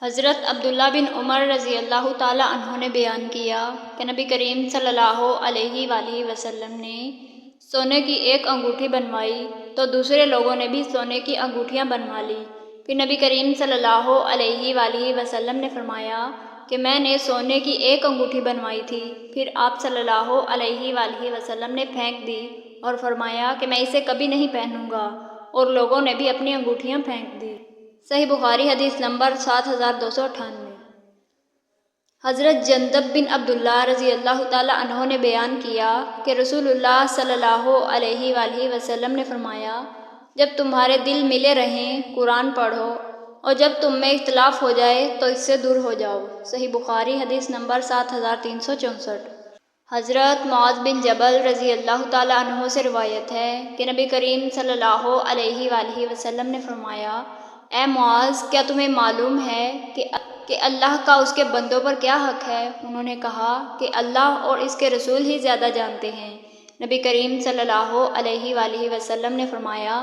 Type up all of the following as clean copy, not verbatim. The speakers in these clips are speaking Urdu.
حضرت عبداللہ بن عمر رضی اللہ تعالیٰ عنہ نے بیان کیا کہ نبی کریم صلی اللہ علیہ وآلہ وسلم نے سونے کی ایک انگوٹھی بنوائی تو دوسرے لوگوں نے بھی سونے کی انگوٹھیاں بنوا لی۔ پھر نبی کریم صلی اللہ علیہ وآلہ وسلم نے فرمایا کہ میں نے سونے کی ایک انگوٹھی بنوائی تھی، پھر آپ صلی اللہ علیہ وآلہ وسلم نے پھینک دی اور فرمایا کہ میں اسے کبھی نہیں پہنوں گا، اور لوگوں نے بھی اپنی انگوٹھیاں پھینک دی۔ صحیح بخاری حدیث نمبر 7298۔ حضرت جندب بن عبداللہ رضی اللہ تعالیٰ عنہ نے بیان کیا کہ رسول اللہ صلی اللہ علیہ وآلہ وسلم نے فرمایا، جب تمہارے دل ملے رہیں قرآن پڑھو، اور جب تم میں اختلاف ہو جائے تو اس سے دور ہو جاؤ۔ صحیح بخاری حدیث نمبر 7364۔ حضرت معاذ بن جبل رضی اللہ تعالیٰ عنہ سے روایت ہے کہ نبی کریم صلی اللہ علیہ وآلہ وسلم نے فرمایا، اے معاذ، کیا تمہیں معلوم ہے کہ اللہ کا اس کے بندوں پر کیا حق ہے؟ انہوں نے کہا کہ اللہ اور اس کے رسول ہی زیادہ جانتے ہیں۔ نبی کریم صلی اللہ علیہ وآلہ وسلم نے فرمایا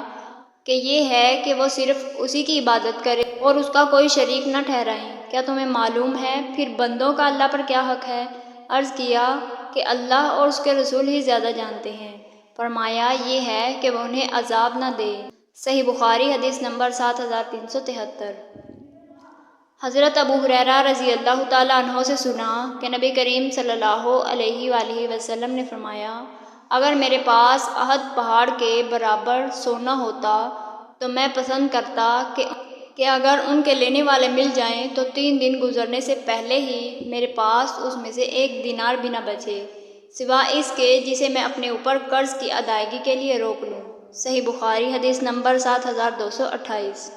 کہ یہ ہے کہ وہ صرف اسی کی عبادت کرے اور اس کا کوئی شریک نہ ٹھہرائیں۔ کیا تمہیں معلوم ہے پھر بندوں کا اللہ پر کیا حق ہے؟ عرض کیا کہ اللہ اور اس کے رسول ہی زیادہ جانتے ہیں۔ فرمایا یہ ہے کہ وہ انہیں عذاب نہ دے۔ صحیح بخاری حدیث نمبر 7373۔ حضرت ابو ہریرہ رضی اللہ تعالیٰ عنہ سے سنا کہ نبی کریم صلی اللہ علیہ وآلہ وسلم نے فرمایا، اگر میرے پاس احد پہاڑ کے برابر سونا ہوتا تو میں پسند کرتا کہ اگر ان کے لینے والے مل جائیں تو 3 دن گزرنے سے پہلے ہی میرے پاس اس میں سے 1 دینار بھی نہ بچے، سوائے اس کے جسے میں اپنے اوپر قرض کی ادائیگی کے لیے روک لوں۔ صحیح بخاری حدیث نمبر 7228۔